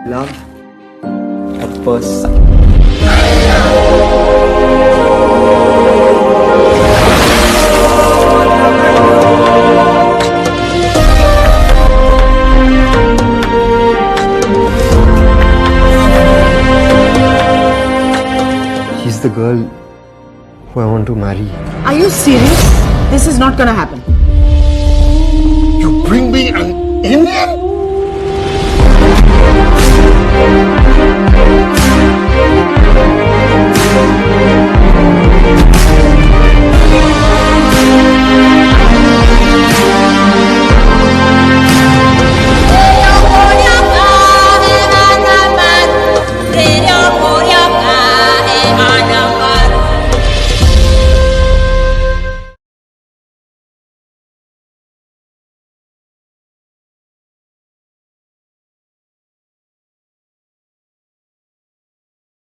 Love at first sight. She's the girl who I want to marry. Are you serious? This is not gonna happen. You bring me